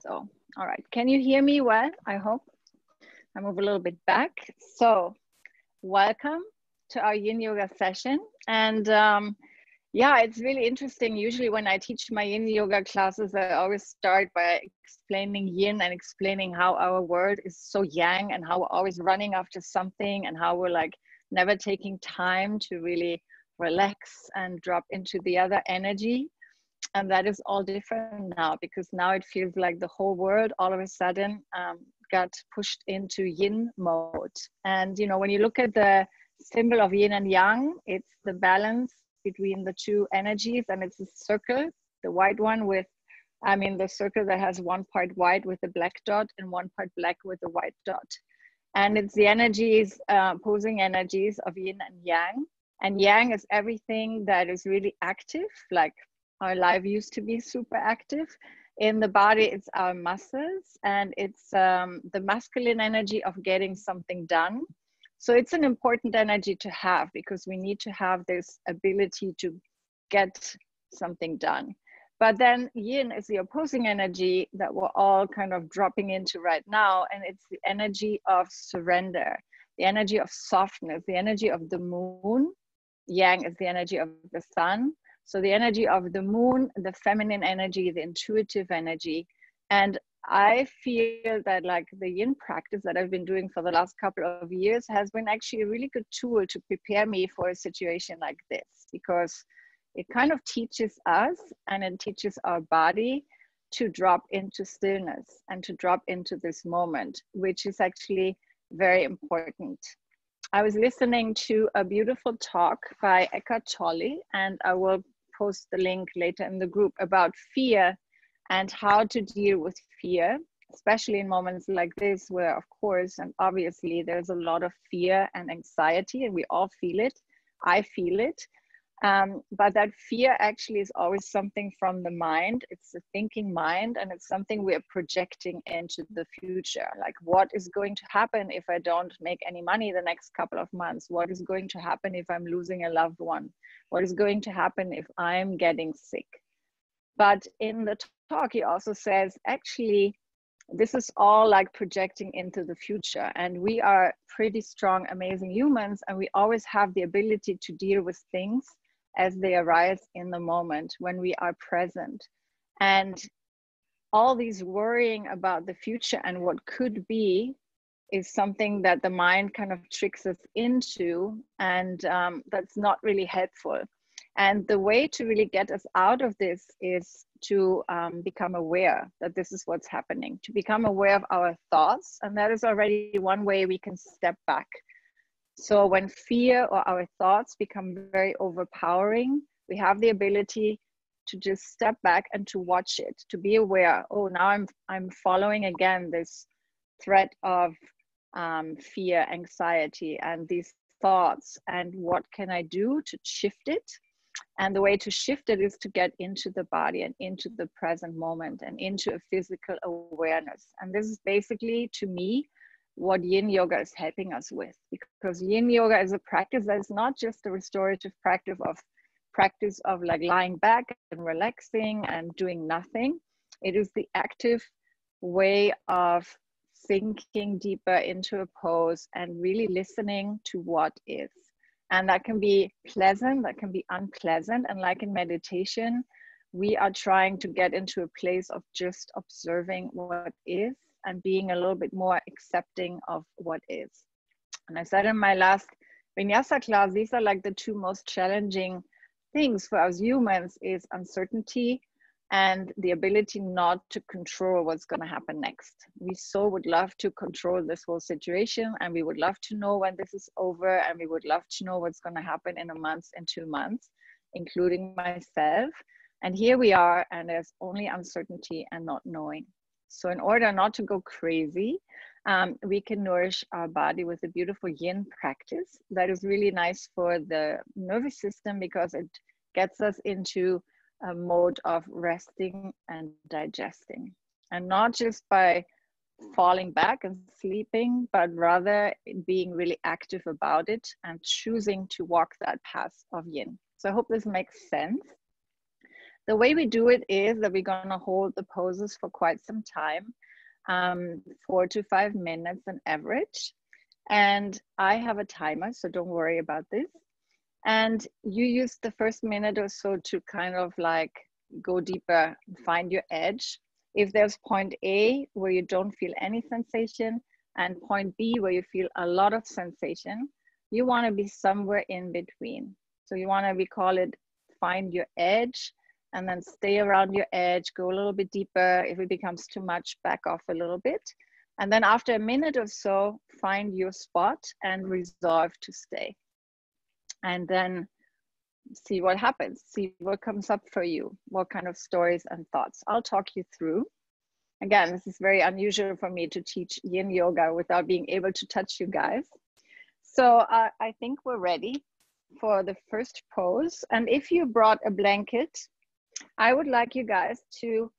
So, all right. Can you hear me well? I hope. I move a little bit back. So, welcome to our Yin Yoga session. And yeah, it's really interesting. Usually when I teach my Yin Yoga classes, I always start by explaining Yin and explaining how our world is so Yang and how we're always running after something and how we're like never taking time to really relax and drop into the other energy. And that is all different now, because now it feels like the whole world all of a sudden got pushed into Yin mode. And, you know, when you look at the symbol of Yin and Yang, it's the balance between the two energies, and it's a circle, the white one with, I mean, the circle that has one part white with a black dot and one part black with a white dot. And it's the energies, opposing energies of Yin and Yang. And Yang is everything that is really active, like our life used to be super active. In the body, it's our muscles, and it's the masculine energy of getting something done. So it's an important energy to have, because we need to have this ability to get something done. But then Yin is the opposing energy that we're all kind of dropping into right now. And it's the energy of surrender, the energy of softness, the energy of the moon. Yang is the energy of the sun. So the energy of the moon, the feminine energy, the intuitive energy. And I feel that like the Yin practice that I've been doing for the last couple of years has been actually a really good tool to prepare me for a situation like this, because it kind of teaches us and it teaches our body to drop into stillness and to drop into this moment, which is actually very important. I was listening to a beautiful talk by Eckhart Tolle, and I will post the link later in the group, about fear and how to deal with fear, especially in moments like this, where of course, and obviously there's a lot of fear and anxiety, and we all feel it. I feel it. But that fear actually is always something from the mind. It's a thinking mind, and it's something we're projecting into the future. Like, what is going to happen if I don't make any money the next couple of months? What is going to happen if I'm losing a loved one? What is going to happen if I'm getting sick? But in the talk, he also says, actually, this is all like projecting into the future. And we are pretty strong, amazing humans, and we always have the ability to deal with things as they arise in the moment when we are present. And all these worrying about the future and what could be is something that the mind kind of tricks us into, and that's not really helpful. And the way to really get us out of this is to become aware that this is what's happening, to become aware of our thoughts. And that is already one way we can step back. So when fear or our thoughts become very overpowering, we have the ability to just step back and to watch it, to be aware, oh, now I'm following again this thread of fear, anxiety, and these thoughts, and what can I do to shift it? And the way to shift it is to get into the body and into the present moment and into a physical awareness. And this is basically, to me, what Yin Yoga is helping us with, because Yin Yoga is a practice that is not just a restorative practice of like lying back and relaxing and doing nothing. It is the active way of sinking deeper into a pose and really listening to what is. And that can be pleasant, that can be unpleasant. And like in meditation, we are trying to get into a place of just observing what is and being a little bit more accepting of what is. And I said in my last Vinyasa class, these are like the two most challenging things for us humans, is uncertainty and the ability not to control what's going to happen next. We so would love to control this whole situation, and we would love to know when this is over, and we would love to know what's going to happen in a month and 2 months, including myself. And here we are, and there's only uncertainty and not knowing. So in order not to go crazy, we can nourish our body with a beautiful Yin practice that is really nice for the nervous system, because it gets us into a mode of resting and digesting, and not just by falling back and sleeping, but rather being really active about it and choosing to walk that path of Yin. So I hope this makes sense. The way we do it is that we're going to hold the poses for quite some time, 4 to 5 minutes on average. And I have a timer, so don't worry about this. And you use the first minute or so to kind of like go deeper, find your edge. If there's point A where you don't feel any sensation and point B where you feel a lot of sensation, you want to be somewhere in between. So you want to, we call it find your edge, and then stay around your edge, go a little bit deeper. If it becomes too much, back off a little bit. And then after a minute or so, find your spot and resolve to stay. And then see what happens, see what comes up for you, what kind of stories and thoughts. I'll talk you through. Again, this is very unusual for me to teach yin yoga without being able to touch you guys. So I think we're ready for the first pose. And if you brought a blanket, I would like you guys to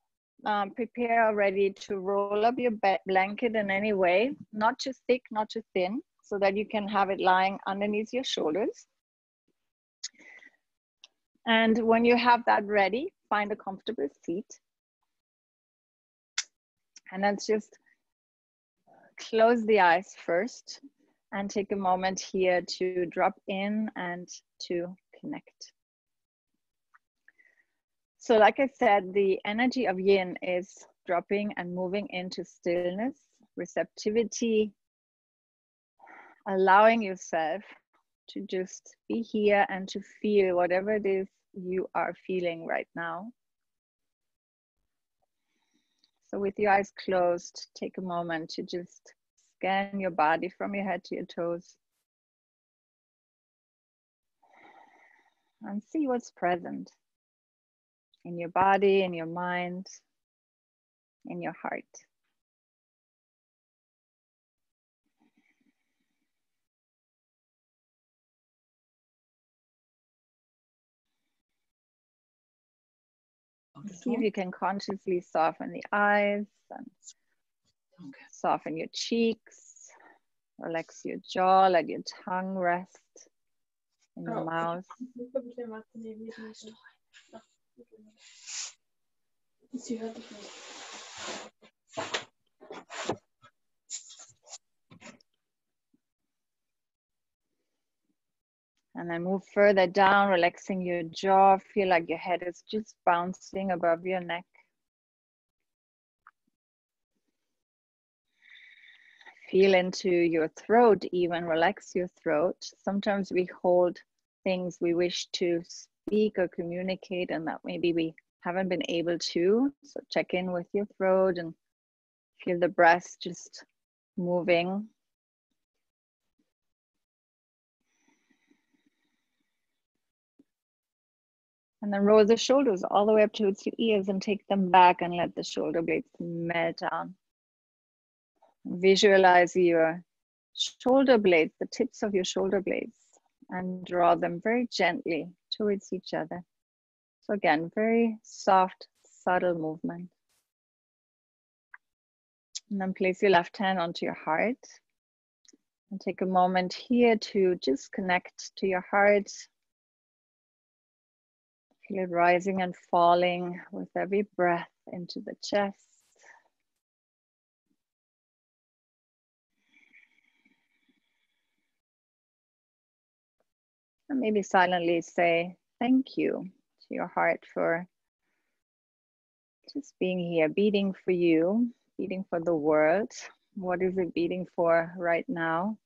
prepare already to roll up your blanket in any way, not too thick, not too thin, so that you can have it lying underneath your shoulders. And when you have that ready, find a comfortable seat. And let's just close the eyes first and take a moment here to drop in and to connect. So like I said, the energy of yin is dropping and moving into stillness, receptivity, allowing yourself to just be here and to feel whatever it is you are feeling right now. So with your eyes closed, take a moment to just scan your body from your head to your toes and see what's present in your body, in your mind, in your heart. See if you can consciously soften the eyes and soften your cheeks, relax your jaw, let your tongue rest in your mouth. And then move further down, relaxing your jaw. Feel like your head is just bouncing above your neck. Feel into your throat, even relax your throat. Sometimes we hold things we wish to speak or communicate and that maybe we haven't been able to. So check in with your throat and feel the breath just moving. And then roll the shoulders all the way up towards your ears and take them back and let the shoulder blades melt down. Visualize your shoulder blades, the tips of your shoulder blades, and draw them very gently towards each other. So again, very soft, subtle movement. And then place your left hand onto your heart. And take a moment here to just connect to your heart. Feel it rising and falling with every breath into the chest. And maybe silently say thank you to your heart for just being here, beating for you, beating for the world. What is it beating for right now?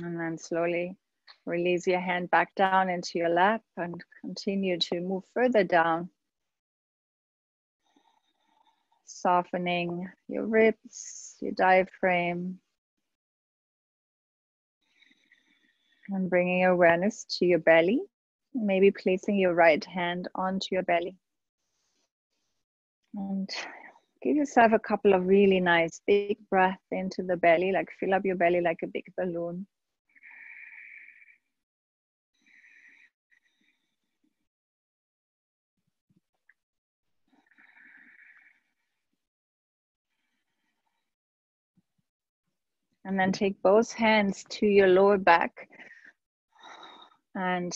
And then slowly release your hand back down into your lap and continue to move further down. Softening your ribs, your diaphragm. And bringing awareness to your belly. Maybe placing your right hand onto your belly. And give yourself a couple of really nice big breaths into the belly, like fill up your belly like a big balloon. And then take both hands to your lower back and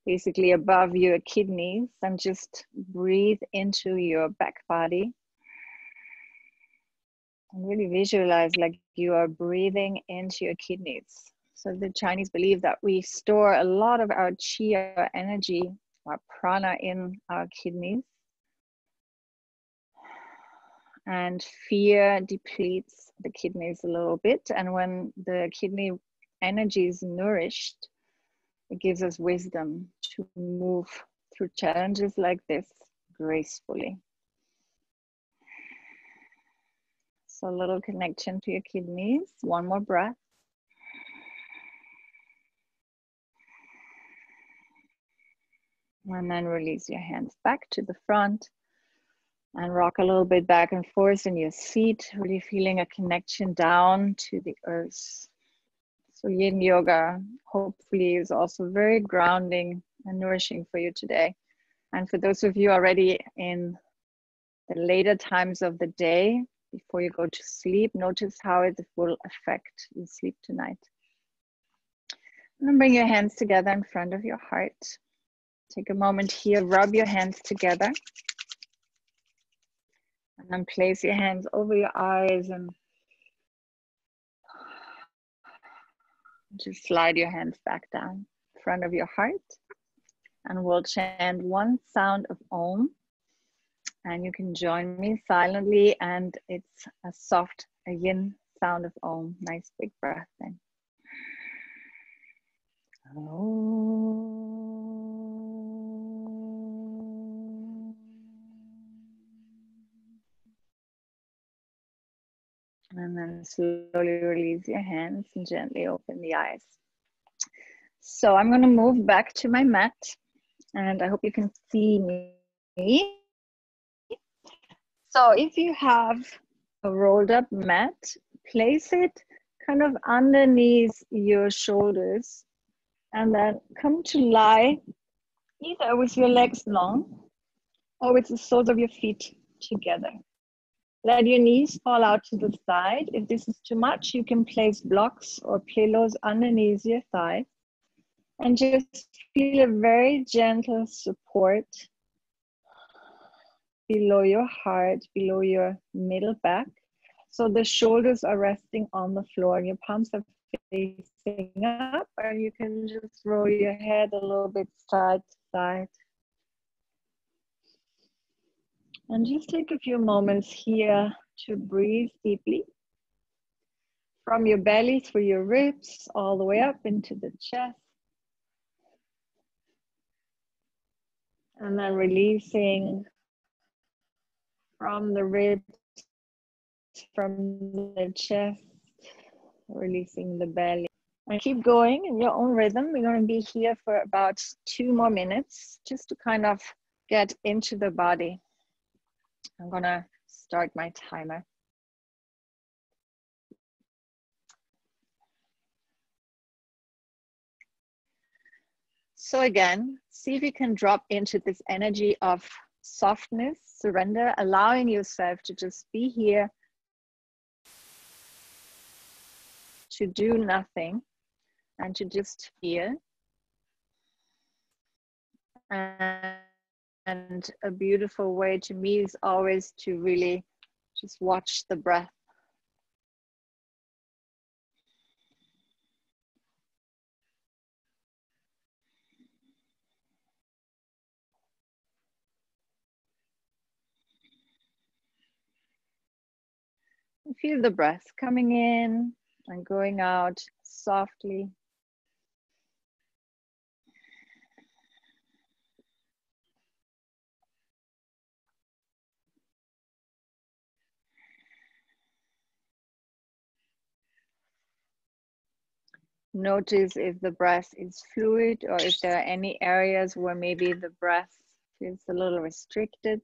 basically above your kidneys, and just breathe into your back body. And really visualize like you are breathing into your kidneys. So the Chinese believe that we store a lot of our qi, our energy, our prana in our kidneys. And fear depletes the kidneys a little bit. And when the kidney energy is nourished, it gives us wisdom to move through challenges like this gracefully. So a little connection to your kidneys. One more breath. And then release your hands back to the front and rock a little bit back and forth in your seat, really feeling a connection down to the earth. So yin yoga hopefully is also very grounding and nourishing for you today. And for those of you already in the later times of the day, before you go to sleep, notice how it will affect your sleep tonight. And then bring your hands together in front of your heart. Take a moment here, rub your hands together. And then place your hands over your eyes and just slide your hands back down in front of your heart. And we'll chant one sound of Om. And you can join me silently, and it's a soft, a yin sound of Om. Nice big breath in. Om. And then slowly release your hands and gently open the eyes. So I'm going to move back to my mat, and I hope you can see me. So if you have a rolled up mat, place it kind of underneath your shoulders, and then come to lie either with your legs long or with the soles of your feet together. Let your knees fall out to the side. If this is too much, you can place blocks or pillows underneath your thighs and just feel a very gentle support below your heart, below your middle back. So the shoulders are resting on the floor and your palms are facing up, or you can just roll your head a little bit side to side. And just take a few moments here to breathe deeply from your belly through your ribs all the way up into the chest. And then releasing from the ribs, from the chest, releasing the belly. And keep going in your own rhythm. We're going to be here for about 2 more minutes just to kind of get into the body. I'm going to start my timer. So again, see if you can drop into this energy of softness, surrender, allowing yourself to just be here, to do nothing, and to just feel. And a beautiful way to me is always to really just watch the breath. Feel the breath coming in and going out softly. Notice if the breath is fluid or if there are any areas where maybe the breath feels a little restricted.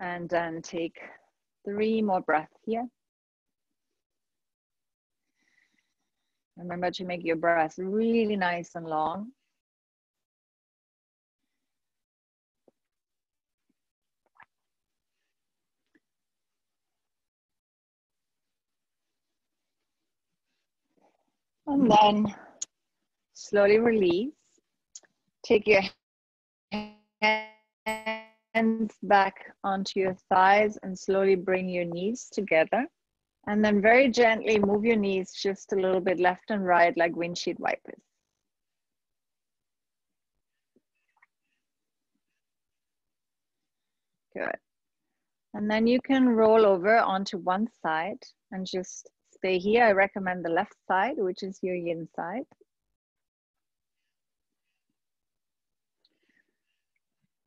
And then take 3 more breaths here. Remember to make your breath really nice and long. And then slowly release. Take your hands back onto your thighs and slowly bring your knees together. And then very gently move your knees just a little bit left and right like windshield wipers. Good. And then you can roll over onto one side and just stay here. I recommend the left side, which is your yin side.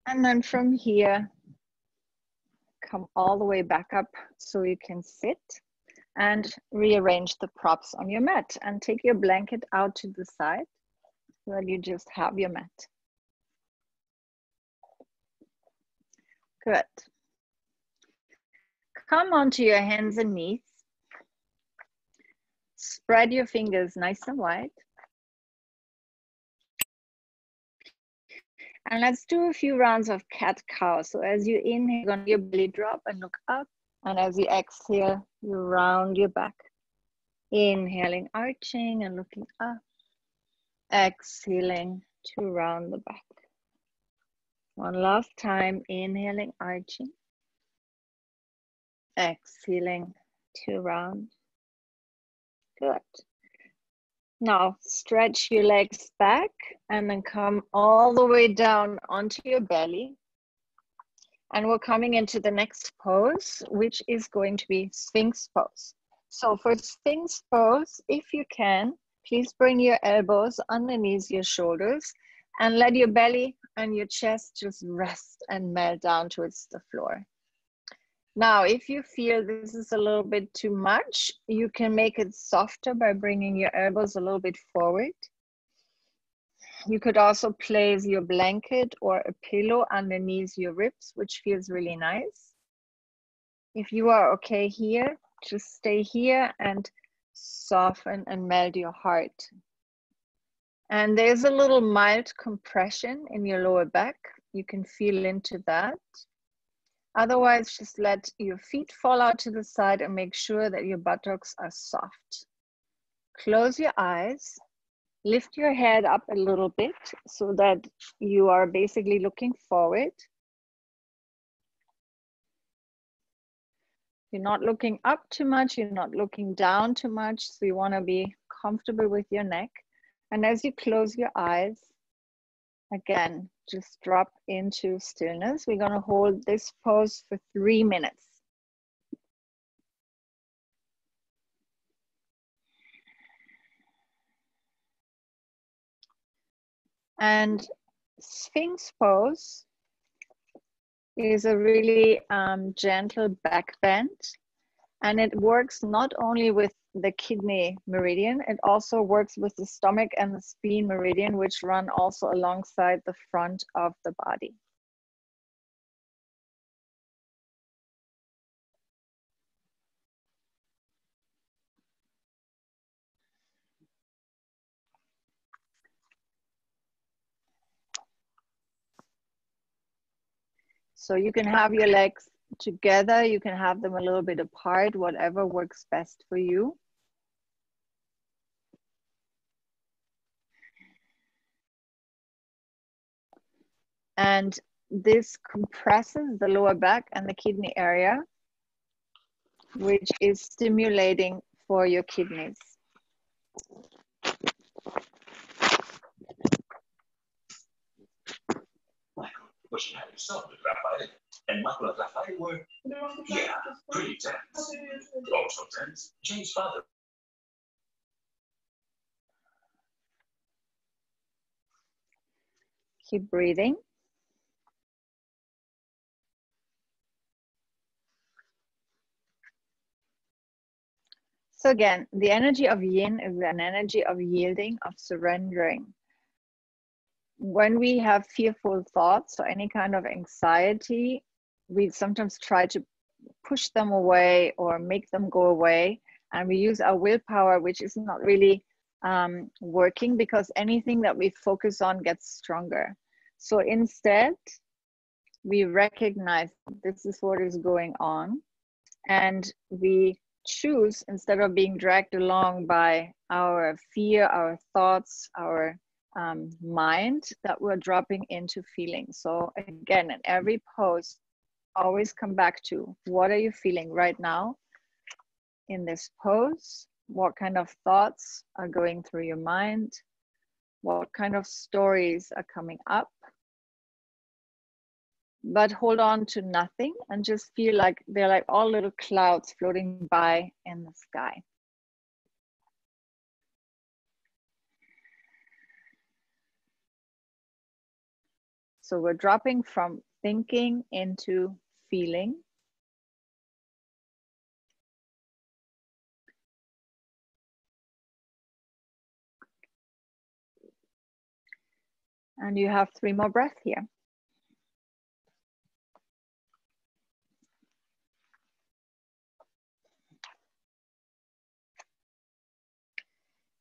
And then from here, come all the way back up so you can sit and rearrange the props on your mat and take your blanket out to the side so that you just have your mat. Good. Come onto your hands and knees. Spread your fingers nice and wide. And let's do a few rounds of cat-cow. So as you inhale, you're gonna your belly drop and look up. And as you exhale, you round your back. Inhaling, arching and looking up. Exhaling to round the back. One last time, inhaling, arching. Exhaling to round. Good. Now stretch your legs back and then come all the way down onto your belly. And we're coming into the next pose, which is going to be Sphinx pose. So for Sphinx pose, if you can, please bring your elbows underneath your shoulders and let your belly and your chest just rest and melt down towards the floor. Now, if you feel this is a little bit too much, you can make it softer by bringing your elbows a little bit forward. You could also place your blanket or a pillow underneath your ribs, which feels really nice. If you are okay here, just stay here and soften and melt your heart. And there's a little mild compression in your lower back. You can feel into that. Otherwise, just let your feet fall out to the side and make sure that your buttocks are soft. Close your eyes, lift your head up a little bit so that you are basically looking forward. You're not looking up too much, you're not looking down too much, so you want to be comfortable with your neck. And as you close your eyes, again, just drop into stillness. We're going to hold this pose for 3 minutes. And Sphinx pose is a really gentle back bend. And it works not only with the kidney meridian, it also works with the stomach and the spleen meridian, which run also alongside the front of the body. So you can have your legs together, you can have them a little bit apart, whatever works best for you. And this compresses the lower back and the kidney area, which is stimulating for your kidneys. Wishing had himself with Raphael, and Michael and Raphael were, yeah, pretty tense. Also tense, Jane's father. Keep breathing. So again, the energy of yin is an energy of yielding, of surrendering. When we have fearful thoughts or any kind of anxiety, we sometimes try to push them away or make them go away. And we use our willpower, which is not really working, because anything that we focus on gets stronger. So instead, we recognize this is what is going on, and we choose, instead of being dragged along by our fear, our thoughts, our mind, that we're dropping into feeling. So again, in every pose, always come back to, what are you feeling right now in this pose? What kind of thoughts are going through your mind? What kind of stories are coming up? But hold on to nothing and just feel like they're like all little clouds floating by in the sky. So we're dropping from thinking into feeling. And you have 3 more breaths here.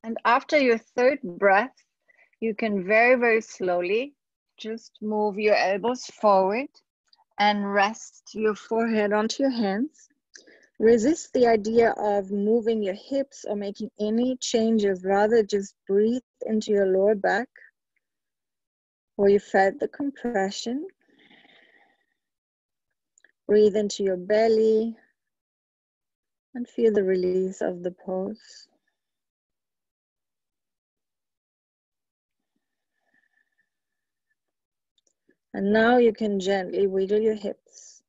And after your 3rd breath, you can very, very slowly just move your elbows forward and rest your forehead onto your hands. Resist the idea of moving your hips or making any changes. Rather, just breathe into your lower back where you felt the compression. Breathe into your belly and feel the release of the pose. And now you can gently wiggle your hips.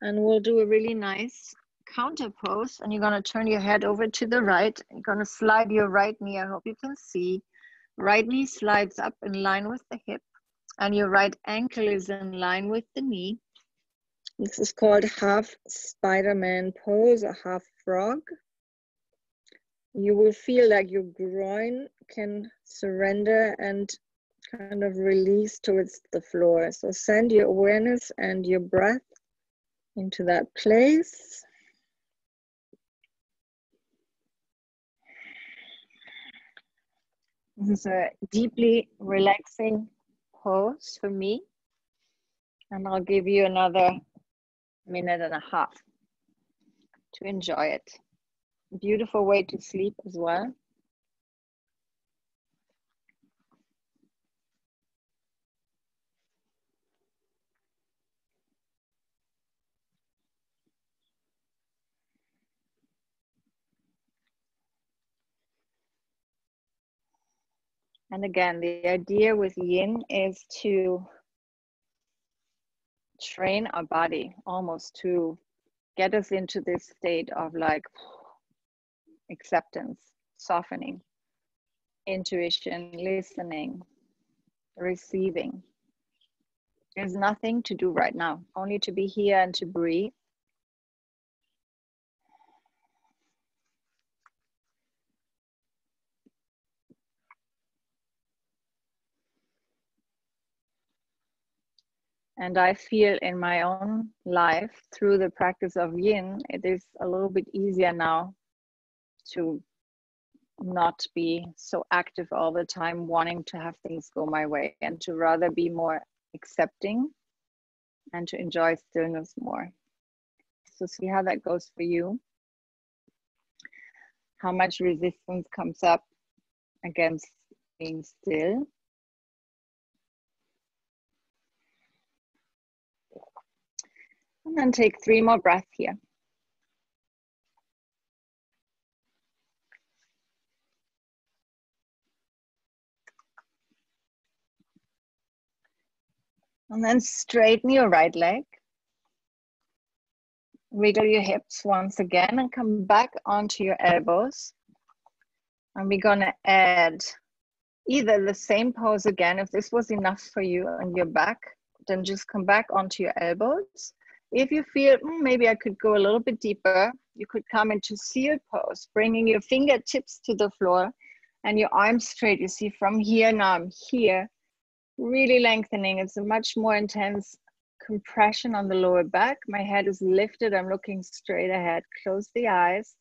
And we'll do a really nice counter pose. And you're going to turn your head over to the right. You're going to slide your right knee. I hope you can see. Right knee slides up in line with the hip. And your right ankle is in line with the knee. This is called half Spider-Man pose or half frog. You will feel like your groin can surrender and kind of release towards the floor. So send your awareness and your breath into that place. This is a deeply relaxing pose for me. And I'll give you another 1.5 minutes to enjoy it. Beautiful way to sleep as well. And again, the idea with yin is to train our body almost to get us into this state of like acceptance, softening, intuition, listening, receiving. There's nothing to do right now, only to be here and to breathe. And I feel in my own life, through the practice of yin, it is a little bit easier now to not be so active all the time, wanting to have things go my way, and to rather be more accepting and to enjoy stillness more. So see how that goes for you. How much resistance comes up against being still. And then take 3 more breaths here. And then straighten your right leg. Wiggle your hips once again and come back onto your elbows. And we're gonna add either the same pose again. If this was enough for you on your back, then just come back onto your elbows. If you feel, maybe I could go a little bit deeper, you could come into seal pose, bringing your fingertips to the floor and your arms straight. You see from here, now I'm here. really lengthening. It's a much more intense compression on the lower back. My head is lifted. I'm looking straight ahead. Close the eyes.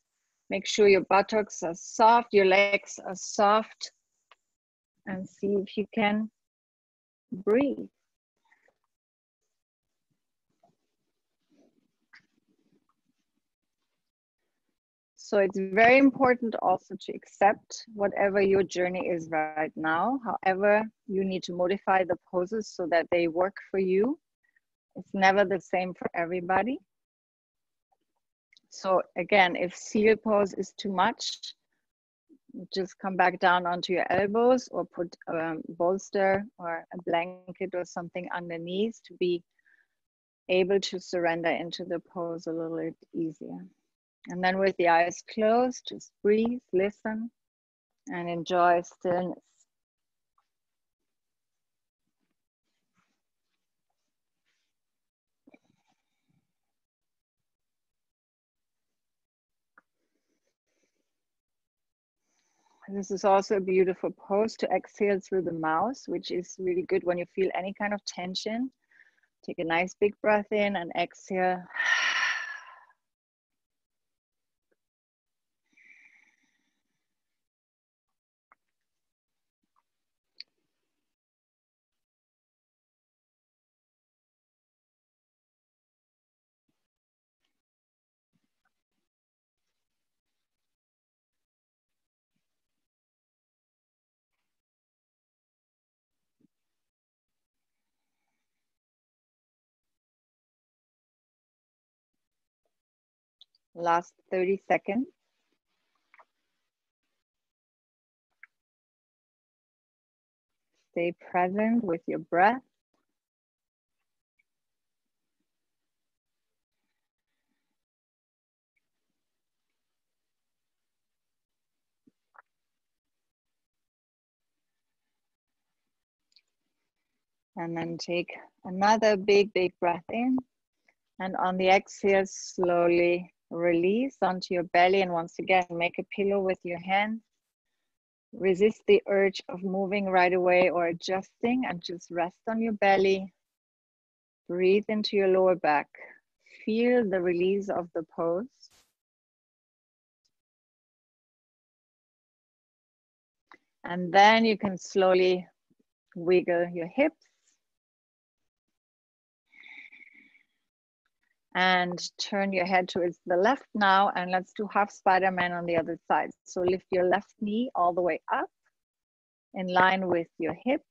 Make sure your buttocks are soft, your legs are soft, and see if you can breathe. So it's very important also to accept whatever your journey is right now. However, you need to modify the poses so that they work for you. It's never the same for everybody. So again, if seal pose is too much, just come back down onto your elbows or put a bolster or a blanket or something underneath to be able to surrender into the pose a little bit easier. And then with the eyes closed, just breathe, listen, and enjoy stillness. This is also a beautiful pose to exhale through the mouth, which is really good when you feel any kind of tension. Take a nice big breath in and exhale. Last 30 seconds. Stay present with your breath. And then take another big, big breath in. And on the exhale, slowly release onto your belly. And once again, make a pillow with your hands. Resist the urge of moving right away or adjusting, and just rest on your belly. Breathe into your lower back. Feel the release of the pose. And then you can slowly wiggle your hips. And turn your head towards the left now, and let's do half Spider-Man on the other side. So lift your left knee all the way up in line with your hip,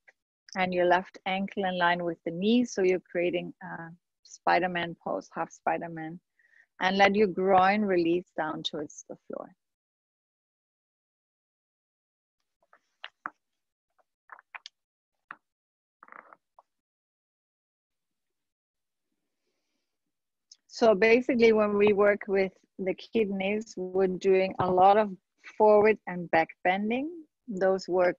and your left ankle in line with the knee. So you're creating a Spider-Man pose, half Spider-Man. And let your groin release down towards the floor. So basically, when we work with the kidneys, we're doing a lot of forward and back bending. Those work,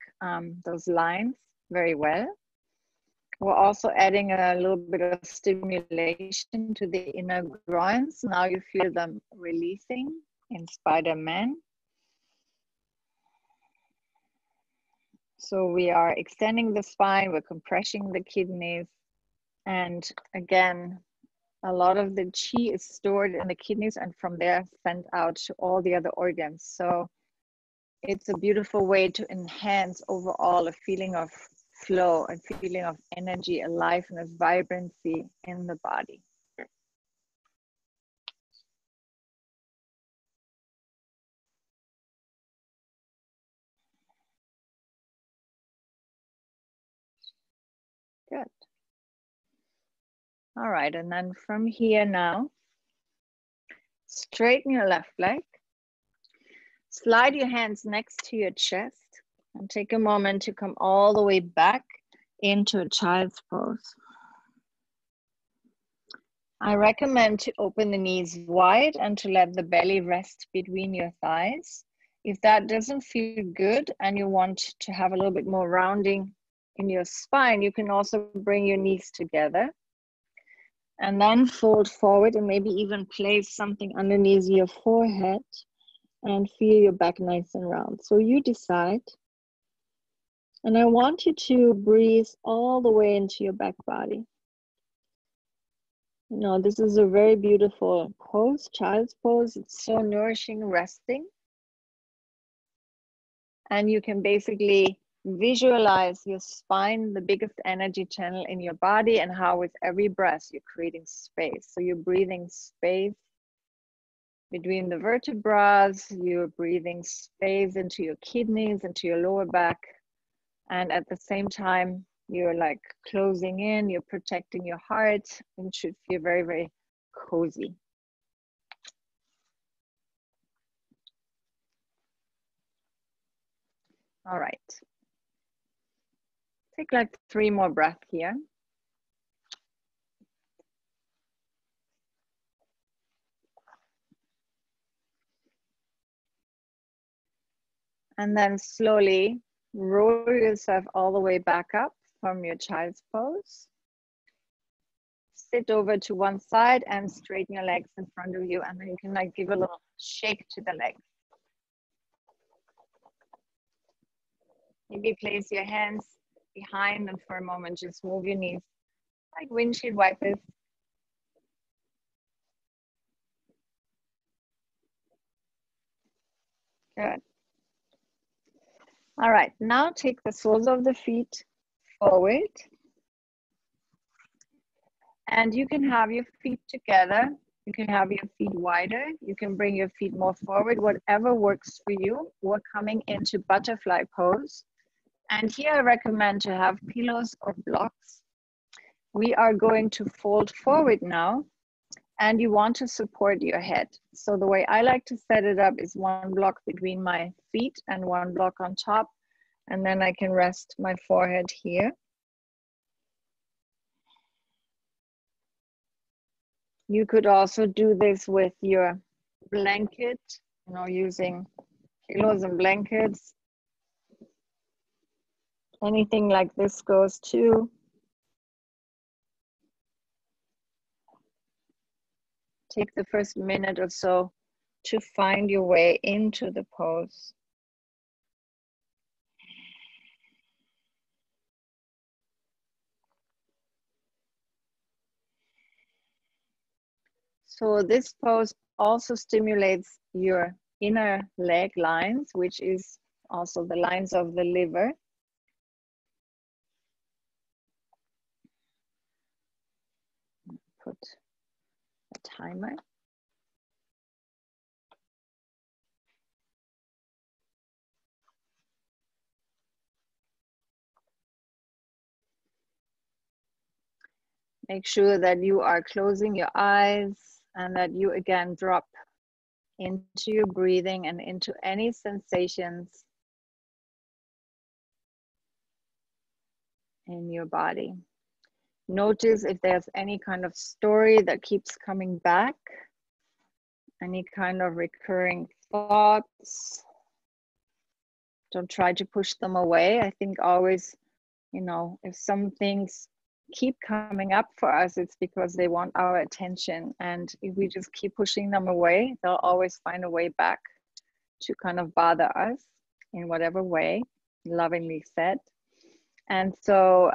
those lines very well. We're also adding a little bit of stimulation to the inner groins. Now you feel them releasing in Spider-Man. So we are extending the spine, we're compressing the kidneys. And again, a lot of the chi is stored in the kidneys and from there sent out to all the other organs. So it's a beautiful way to enhance overall a feeling of flow, a feeling of energy, aliveness, vibrancy in the body. Good. All right, and then from here now, straighten your left leg. Slide your hands next to your chest and take a moment to come all the way back into a child's pose. I recommend to open the knees wide and to let the belly rest between your thighs. If that doesn't feel good and you want to have a little bit more rounding in your spine, you can also bring your knees together and then fold forward and maybe even place something underneath your forehead and feel your back nice and round. So you decide. And I want you to breathe all the way into your back body. You know, this is a very beautiful pose, child's pose. It's so nourishing, resting. And you can basically visualize your spine, the biggest energy channel in your body, and how with every breath you're creating space. So you're breathing space between the vertebrae, you're breathing space into your kidneys, into your lower back. And at the same time, you're like closing in, you're protecting your heart, and it should feel very, very cozy. All right. Take like 3 more breaths here. And then slowly roll yourself all the way back up from your child's pose. Sit over to one side and straighten your legs in front of you, and then you can like give a little shake to the legs. Maybe place your hands behind, and for a moment just move your knees like windshield wipers. Good. All right, now take the soles of the feet forward. And you can have your feet together. You can have your feet wider. You can bring your feet more forward, whatever works for you. We're coming into butterfly pose. And here I recommend to have pillows or blocks. We are going to fold forward now, and you want to support your head. So the way I like to set it up is 1 block between my feet and 1 block on top. And then I can rest my forehead here. You could also do this with your blanket, you know, using pillows and blankets. Anything like this goes too. Take the first minute or so to find your way into the pose. So this pose also stimulates your inner leg lines, which is also the lines of the liver. Put a timer. Make sure that you are closing your eyes and that you again drop into your breathing and into any sensations in your body. Notice if there's any kind of story that keeps coming back, any kind of recurring thoughts. Don't try to push them away. I think always, you know, if some things keep coming up for us, it's because they want our attention. And if we just keep pushing them away, they'll always find a way back to kind of bother us in whatever way, lovingly said. And so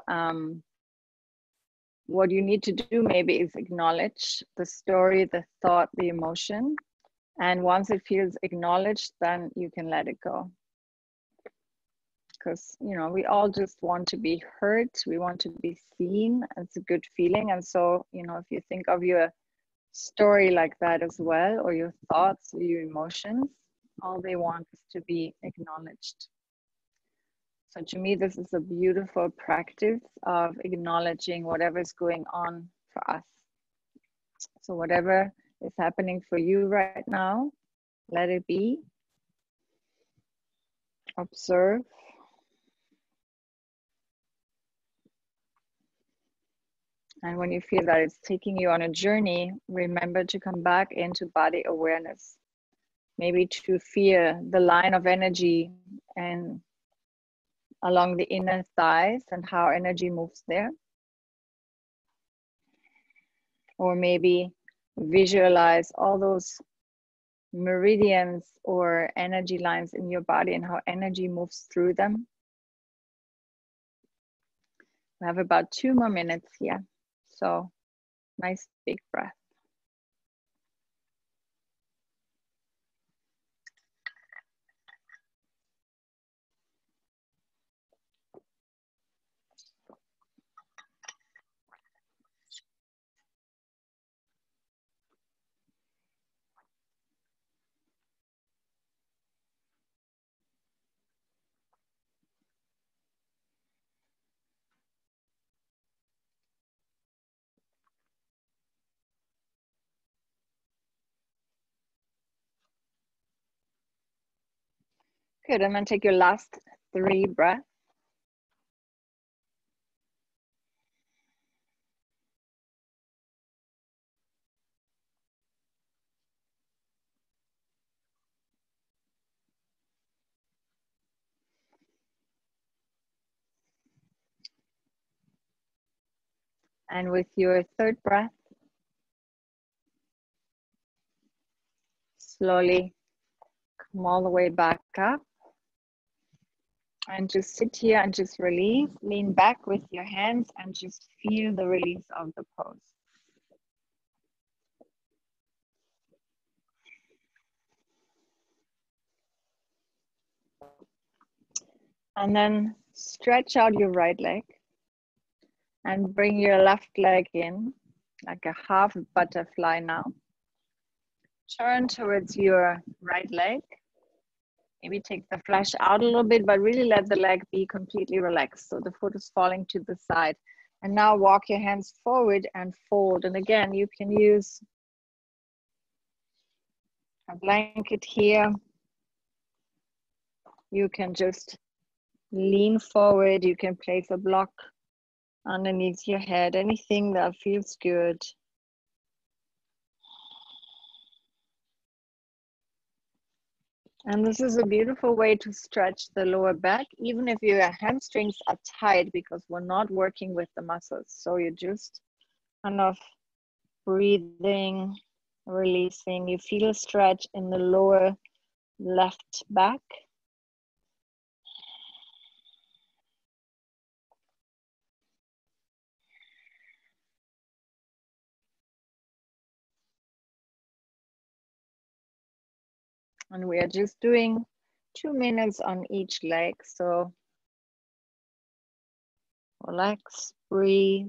what you need to do maybe is acknowledge the story, the thought, the emotion. And once it feels acknowledged, then you can let it go. Because, you know, we all just want to be heard. We want to be seen. It's a good feeling. And so, you know, if you think of your story like that as well, or your thoughts, or your emotions, all they want is to be acknowledged. So to me, this is a beautiful practice of acknowledging whatever is going on for us. So whatever is happening for you right now, let it be. Observe. And when you feel that it's taking you on a journey, remember to come back into body awareness. Maybe to feel the line of energy and along the inner thighs and how energy moves there. Or maybe visualize all those meridians or energy lines in your body and how energy moves through them. We have about 2 more minutes here. So nice big breath. Good, and then take your last 3 breaths. And with your 3rd breath, slowly come all the way back up. And just sit here and just release. Lean back with your hands and just feel the release of the pose. And then stretch out your right leg and bring your left leg in like a half butterfly now. Turn towards your right leg. Maybe take the flesh out a little bit, but really let the leg be completely relaxed. So the foot is falling to the side. And now walk your hands forward and fold. And again, you can use a blanket here. You can just lean forward. You can place a block underneath your head, anything that feels good. And this is a beautiful way to stretch the lower back, even if your hamstrings are tight, because we're not working with the muscles. So you're just kind of breathing, releasing. You feel a stretch in the lower left back. And we are just doing 2 minutes on each leg. So relax, breathe.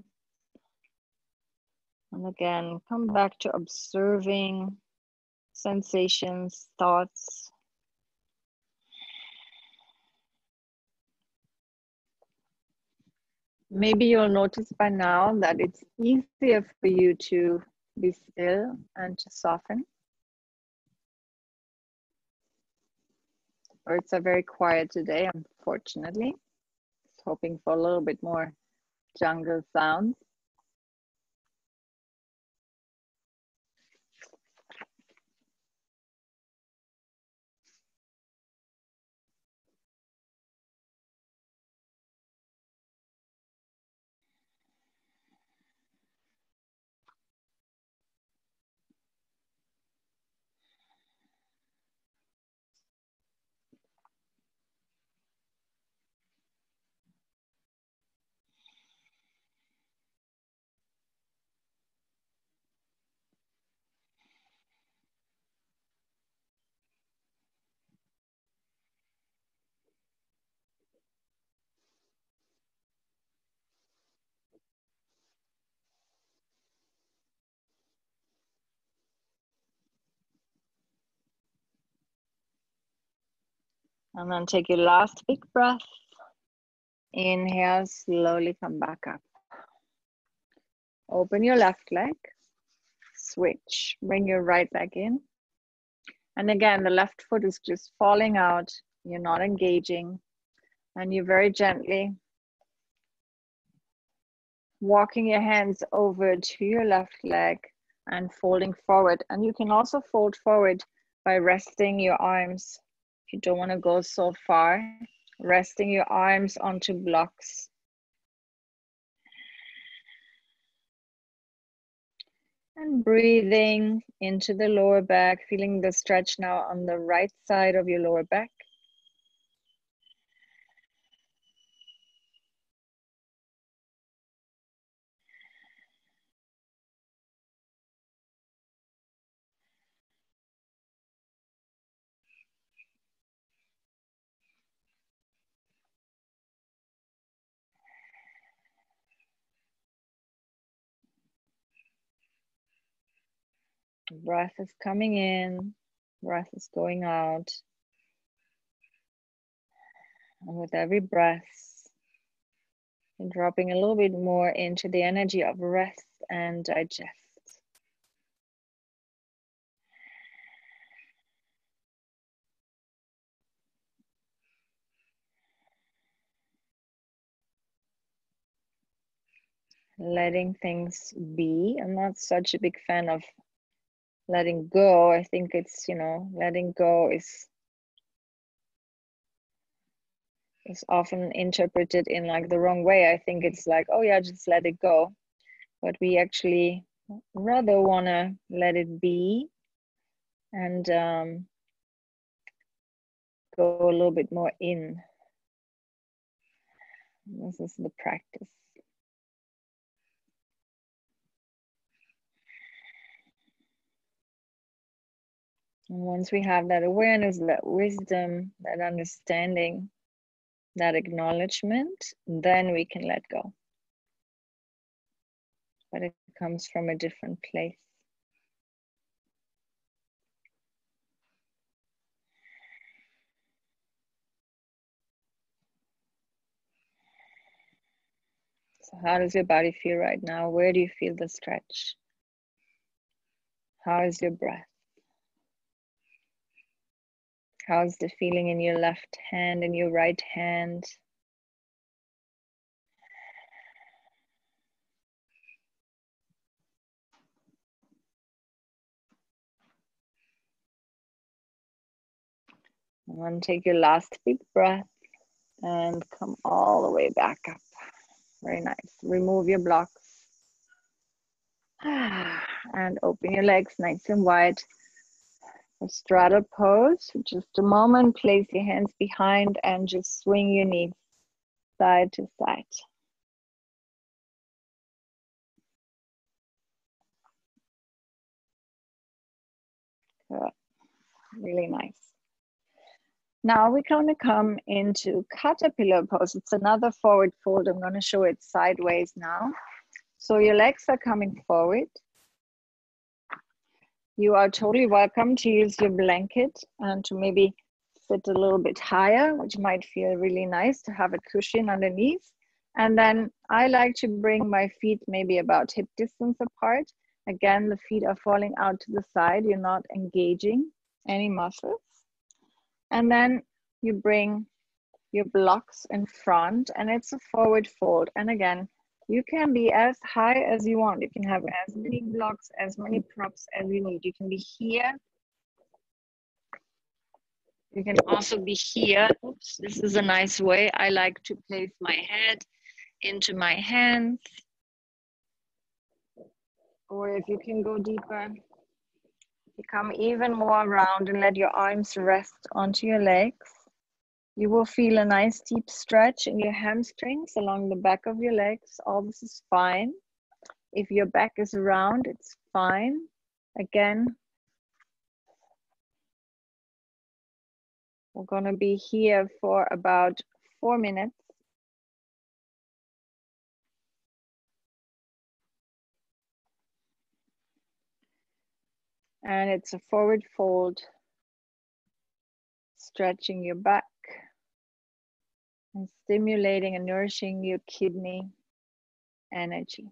And again, come back to observing sensations, thoughts. Maybe you'll notice by now that it's easier for you to be still and to soften. Birds are very quiet today, unfortunately. Just hoping for a little bit more jungle sounds. And then take your last big breath. Inhale, slowly come back up. Open your left leg. Switch. Bring your right leg in. And again, the left foot is just falling out. You're not engaging. And you very gently walking your hands over to your left leg and folding forward. And you can also fold forward by resting your arms. If you don't want to go so far, resting your arms onto blocks. And breathing into the lower back, feeling the stretch now on the right side of your lower back. Breath is coming in, breath is going out. And with every breath, you're dropping a little bit more into the energy of rest and digest. Letting things be. I'm not such a big fan of letting go. I think it's, you know, letting go is often interpreted in like the wrong way. I think it's like, oh yeah, just let it go. But we actually rather want to let it be and go a little bit more in. This is the practice. And once we have that awareness, that wisdom, that understanding, that acknowledgement, then we can let go. But it comes from a different place. So how does your body feel right now? Where do you feel the stretch? How is your breath? How's the feeling in your left hand and your right hand? And then take your last big breath and come all the way back up. Very nice. Remove your blocks. And open your legs nice and wide. A straddle pose for just a moment. Place your hands behind and just swing your knees side to side. Good. Really nice. Now we're going to come into caterpillar pose. It's another forward fold. I'm going to show it sideways now. So your legs are coming forward. You are totally welcome to use your blanket and to maybe sit a little bit higher, which might feel really nice to have a cushion underneath. And then I like to bring my feet maybe about hip distance apart. Again, the feet are falling out to the side. You're not engaging any muscles. And then you bring your blocks in front and it's a forward fold. And again, you can be as high as you want. You can have as many blocks, as many props as you need. You can be here. You can also be here. Oops, this is a nice way. I like to place my head into my hands. Or if you can go deeper, become even more round and let your arms rest onto your legs. You will feel a nice deep stretch in your hamstrings along the back of your legs. All this is fine. If your back is round, it's fine. Again, we're going to be here for about 4 minutes. And it's a forward fold, stretching your back and stimulating and nourishing your kidney energy.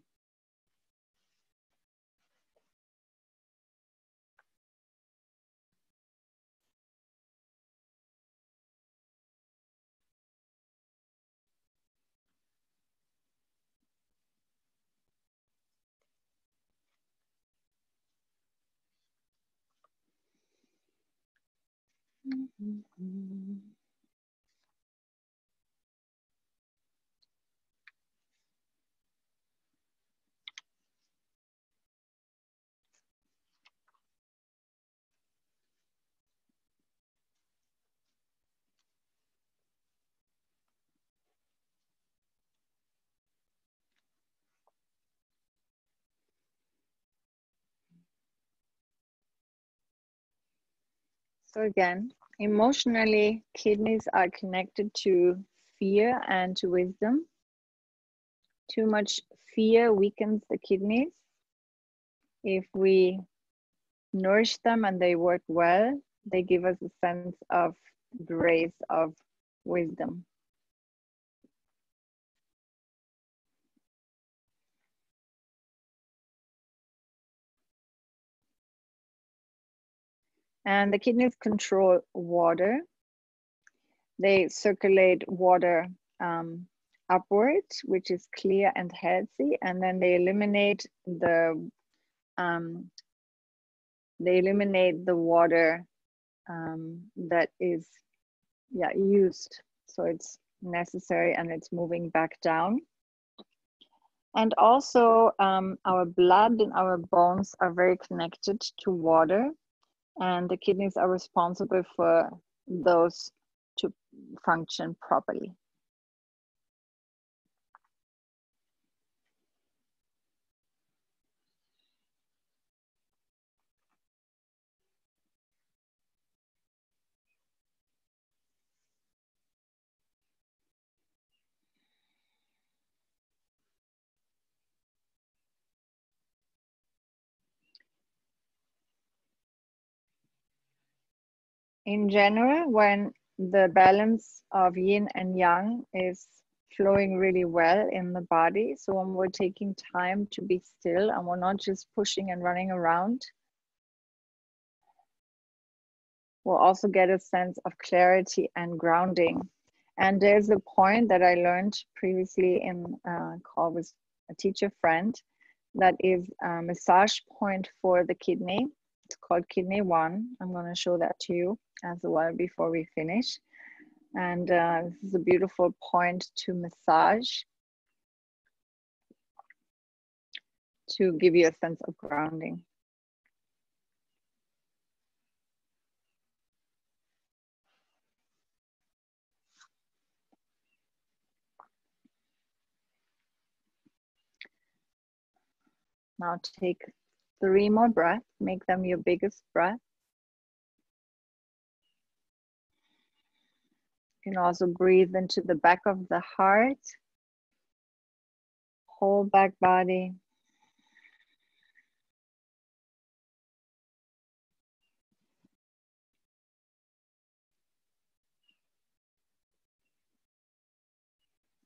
So again, emotionally, kidneys are connected to fear and to wisdom. Too much fear weakens the kidneys. If we nourish them and they work well, they give us a sense of grace, of wisdom. And the kidneys control water. They circulate water upward, which is clear and healthy, and then they eliminate the water that is used. So it's necessary and it's moving back down. And also our blood and our bones are very connected to water, and the kidneys are responsible for those to function properly. In general, when the balance of yin and yang is flowing really well in the body, so when we're taking time to be still and we're not just pushing and running around, we'll also get a sense of clarity and grounding. And there's a point that I learned previously in a call with a teacher friend that is a massage point for the kidney. It's called kidney 1. I'm going to show that to you as well before we finish. And this is a beautiful point to massage to give you a sense of grounding. Now take 3 more breaths, make them your biggest breath. You can also breathe into the back of the heart, whole back body.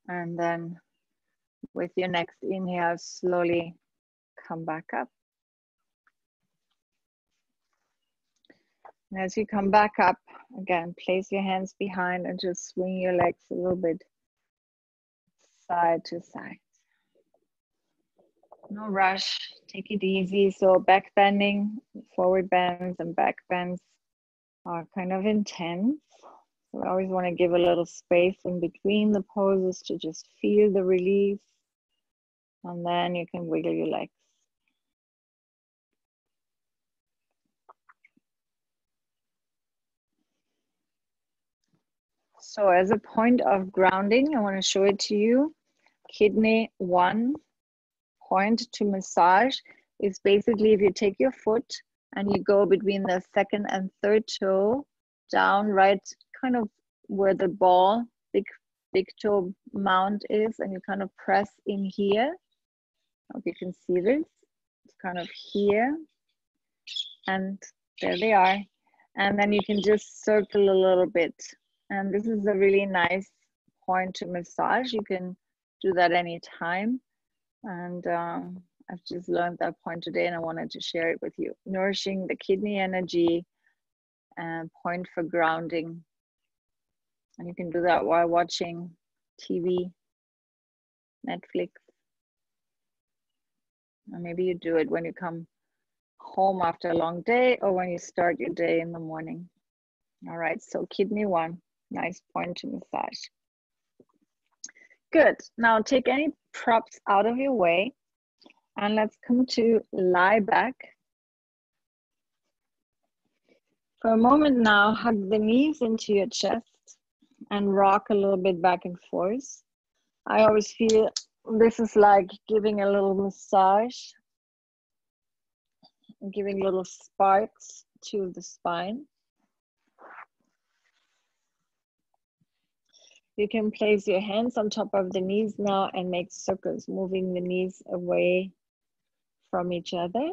And then with your next inhale, slowly come back up. And as you come back up, again, place your hands behind and just swing your legs a little bit side to side. No rush, take it easy. So back bending, forward bends and back bends are kind of intense. So I always want to give a little space in between the poses to just feel the release. And then you can wiggle your legs. So as a point of grounding, I want to show it to you. Kidney 1 point to massage is basically if you take your foot and you go between the 2nd and 3rd toe down right kind of where the ball, big toe mount is, and you kind of press in here. I hope you can see this. It's kind of here, and there they are. And then you can just circle a little bit. And this is a really nice point to massage. You can do that anytime. And I've just learned that point today and I wanted to share it with you. Nourishing the kidney energy and point for grounding. And you can do that while watching TV, Netflix. Or maybe you do it when you come home after a long day or when you start your day in the morning. All right, so kidney 1, nice point to massage. Good, now take any props out of your way and let's come to lie back. For a moment now, hug the knees into your chest and rock a little bit back and forth. I always feel this is like giving a little massage, giving little sparks to the spine. You can place your hands on top of the knees now and make circles, moving the knees away from each other.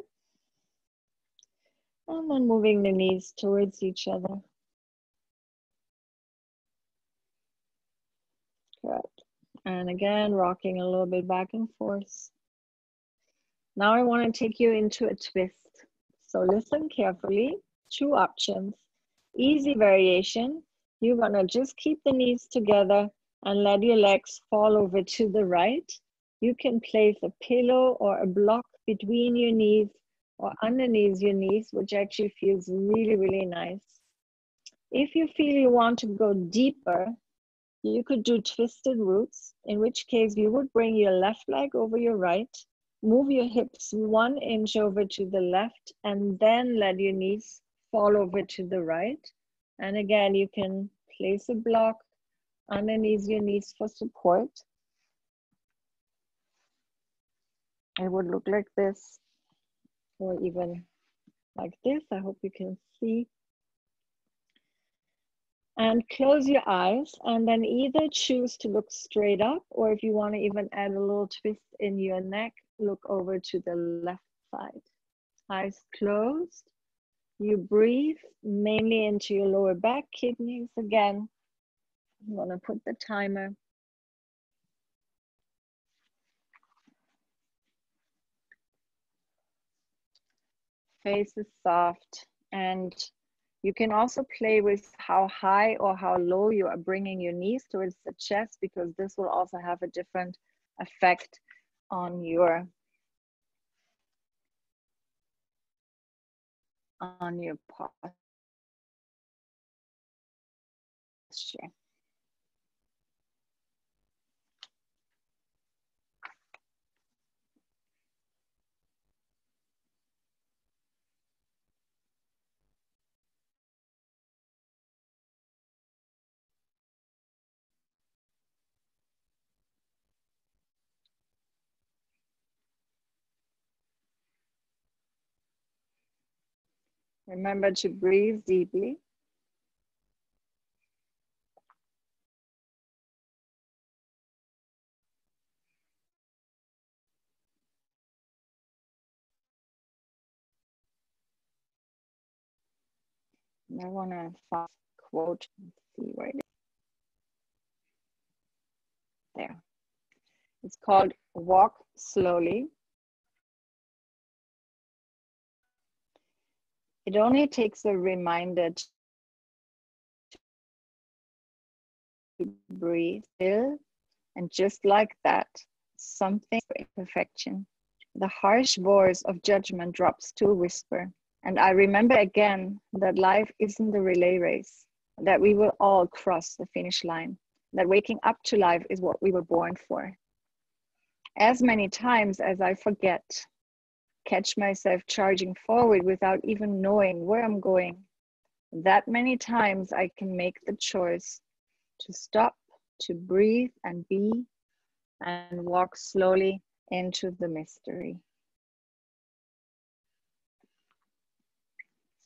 And then moving the knees towards each other. Good. And again, rocking a little bit back and forth. Now I want to take you into a twist. So listen carefully. 2 options. Easy variation. You're going to just keep the knees together and let your legs fall over to the right. You can place a pillow or a block between your knees or underneath your knees, which actually feels really, really nice. If you feel you want to go deeper, you could do twisted roots, in which case you would bring your left leg over your right, move your hips 1 inch over to the left, and then let your knees fall over to the right. And again, you can place a block underneath your knees for support. It would look like this, or even like this. I hope you can see. And close your eyes and then either choose to look straight up, or if you want to even add a little twist in your neck, look over to the left side. Eyes closed. You breathe mainly into your lower back, kidneys. Again, I'm going to put the timer. Face is soft, and you can also play with how high or how low you are bringing your knees towards the chest, because this will also have a different effect on your posture. Remember to breathe deeply. And I want to find a quote and see where it is. There. It's called Walk Slowly. It only takes a reminder to breathe still, and just like that, something for imperfection. The harsh voice of judgment drops to a whisper. And I remember again that life isn't a relay race, that we will all cross the finish line, that waking up to life is what we were born for. As many times as I forget, catch myself charging forward without even knowing where I'm going, that many times I can make the choice to stop, to breathe and be, and walk slowly into the mystery.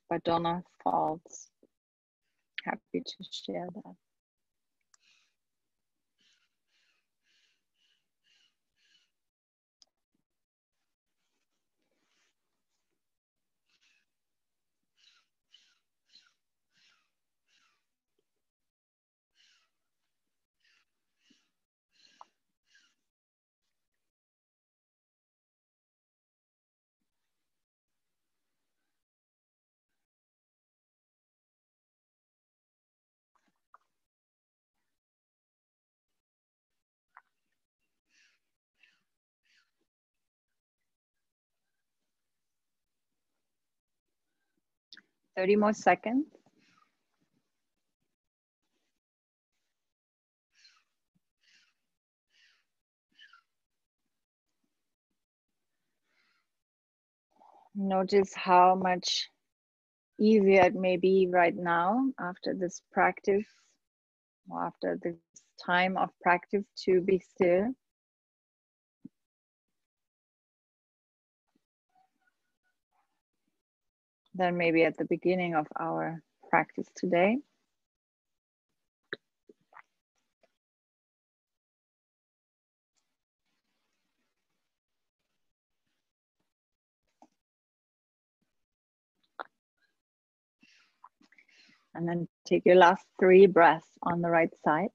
By Donna Falls. Happy to share that. Thirty more seconds. Notice how much easier it may be right now after this practice, or after this time of practice, to be still. Than maybe at the beginning of our practice today. And then take your last 3 breaths on the right side.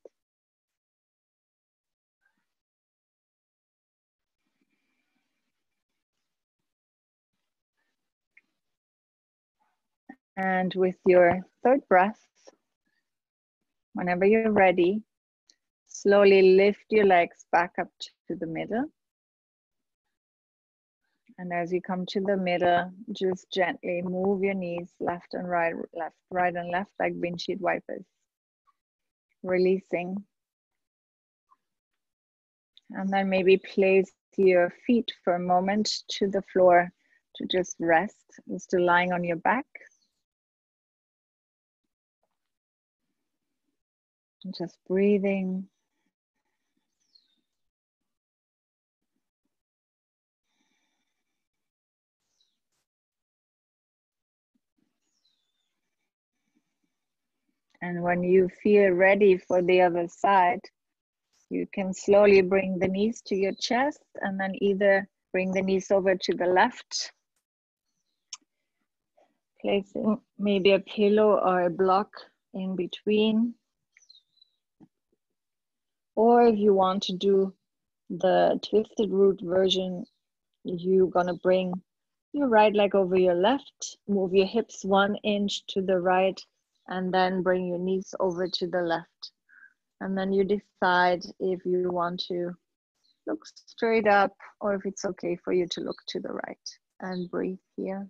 And with your 3rd breath, whenever you're ready, slowly lift your legs back up to the middle. And as you come to the middle, just gently move your knees left and right, right and left, like windshield wipers. Releasing. And then maybe place your feet for a moment to the floor to just rest. You're still lying on your back. And just breathing. And when you feel ready for the other side, you can slowly bring the knees to your chest and then either bring the knees over to the left, placing maybe a pillow or a block in between. Or if you want to do the twisted root version, you're gonna bring your right leg over your left, move your hips 1 inch to the right, and then bring your knees over to the left. And then you decide if you want to look straight up or if it's okay for you to look to the right. And breathe here.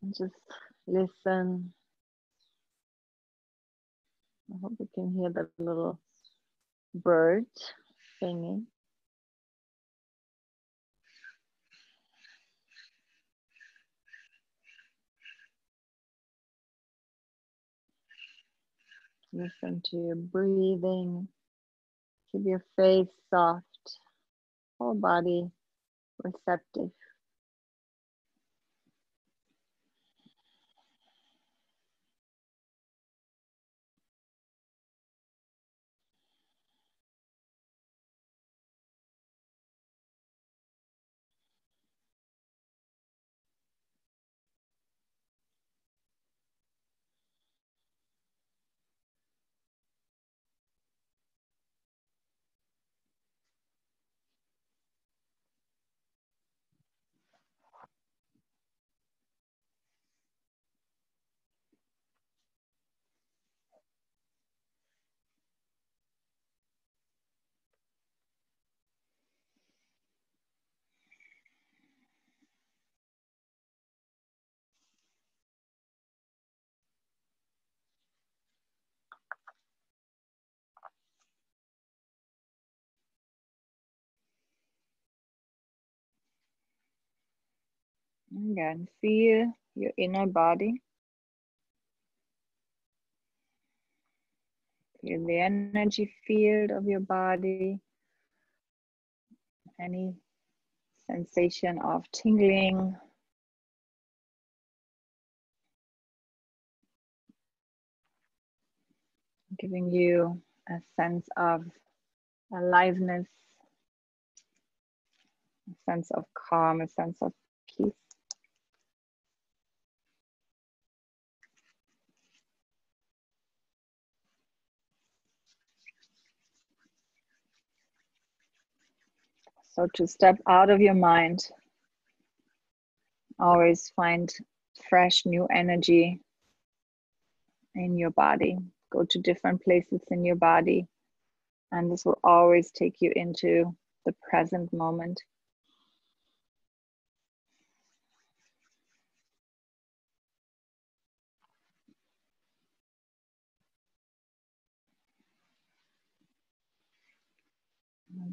And just listen. I hope you can hear the little bird singing. Listen to your breathing. Keep your face soft, whole body receptive. Again, feel your inner body. Feel the energy field of your body. Any sensation of tingling. Giving you a sense of aliveness, a sense of calm, a sense of peace. So to step out of your mind, always find fresh new energy in your body. Go to different places in your body, and this will always take you into the present moment.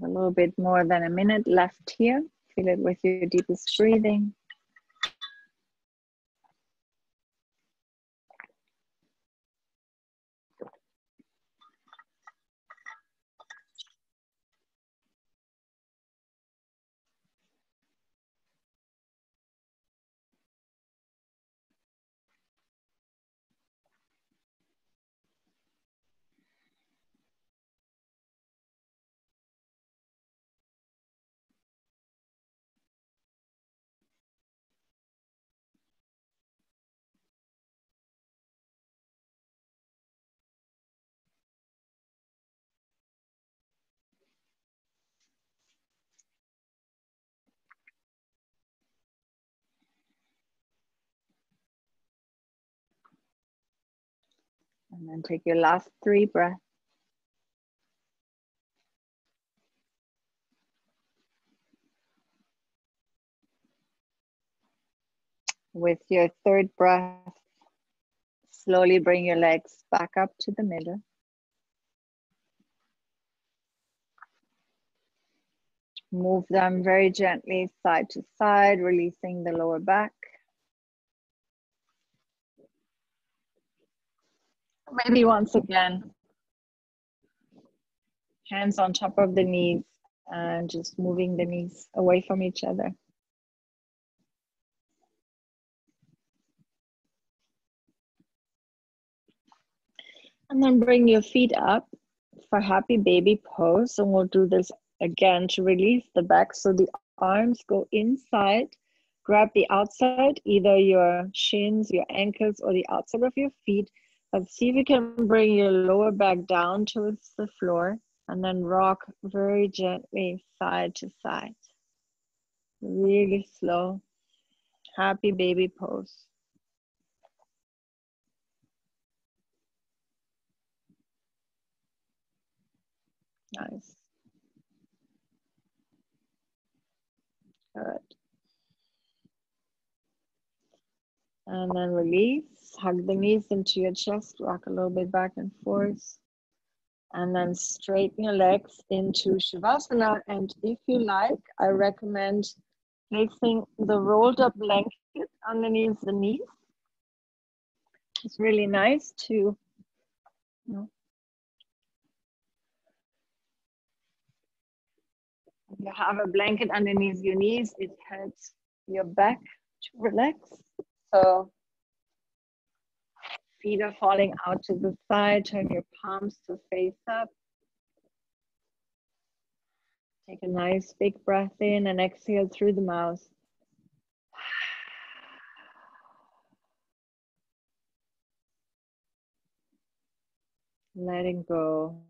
A little bit more than a minute left here. Feel it with your deepest breathing. And then take your last 3 breaths. With your 3rd breath, slowly bring your legs back up to the middle. Move them very gently side to side, releasing the lower back. Maybe once again, hands on top of the knees and just moving the knees away from each other. And then bring your feet up for happy baby pose. And we'll do this again to release the back. So the arms go inside, grab the outside, either your shins, your ankles, or the outside of your feet. But see if you can bring your lower back down towards the floor and then rock very gently side to side. Really slow. Happy baby pose. Nice. Good. And then release. Hug the knees into your chest. Rock a little bit back and forth. And then straighten your legs into Shavasana. And if you like, I recommend placing the rolled up blanket underneath the knees. It's really nice to, if you have a blanket underneath your knees, it helps your back to relax. So feet are falling out to the side, turn your palms to face up. Take a nice big breath in and exhale through the mouth. Letting go.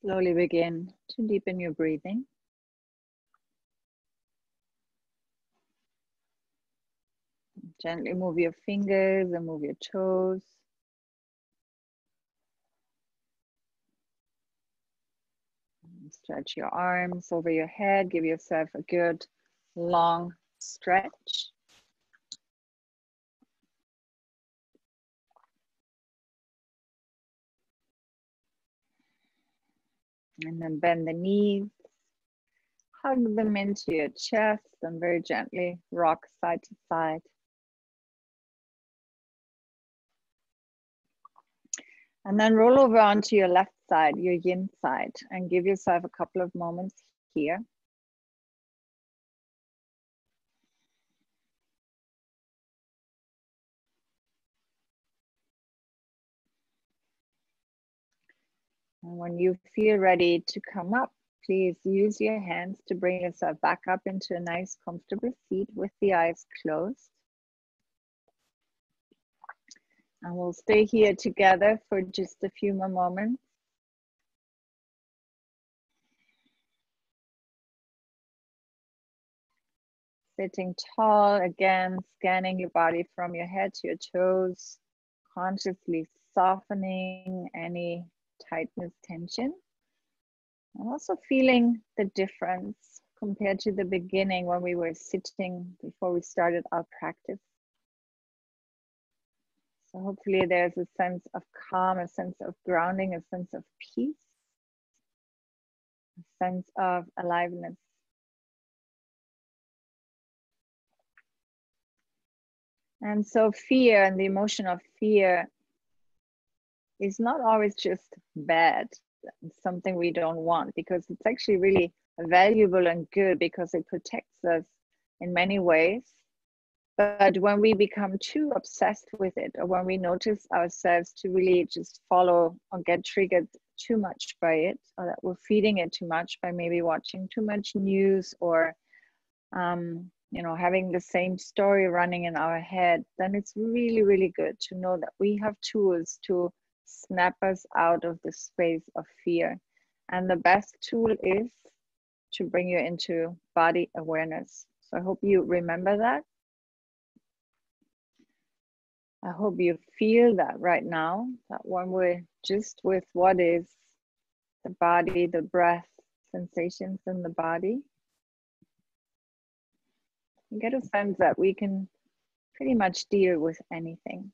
Slowly begin to deepen your breathing. Gently move your fingers and move your toes. Stretch your arms over your head. Give yourself a good long stretch. And then bend the knees. Hug them into your chest and very gently rock side to side. And then roll over onto your left side, your yin side, and give yourself a couple of moments here. And when you feel ready to come up, please use your hands to bring yourself back up into a nice comfortable seat with the eyes closed. And we'll stay here together for just a few more moments. Sitting tall, again, scanning your body from your head to your toes, consciously softening any tightness, tension. And also feeling the difference compared to the beginning when we were sitting before we started our practice. So hopefully there's a sense of calm, a sense of grounding, a sense of peace, a sense of aliveness. And so fear and the emotion of fear is not always just bad, something we don't want, because it's actually really valuable and good because it protects us in many ways. But when we become too obsessed with it, or when we notice ourselves to really just follow or get triggered too much by it, or that we're feeding it too much by maybe watching too much news or you know, having the same story running in our head, then it's really, really good to know that we have tools to snap us out of the space of fear. And the best tool is to bring you into body awareness. So I hope you remember that. I hope you feel that right now, that when we're just with what is the body, the breath, sensations in the body, you get a sense that we can pretty much deal with anything.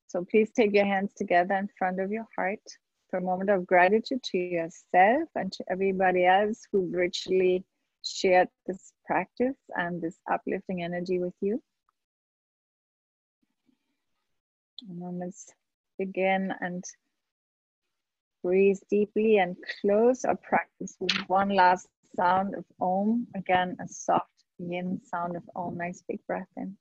So please take your hands together in front of your heart for a moment of gratitude to yourself and to everybody else who virtually shared this practice and this uplifting energy with you. And then let's begin and breathe deeply and close our practice with one last sound of Om. Again, a soft yin sound of Om. Nice big breath in.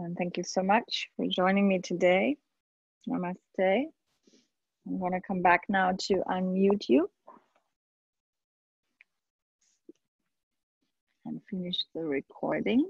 And thank you so much for joining me today. Namaste. I'm going to come back now to unmute you and finish the recording.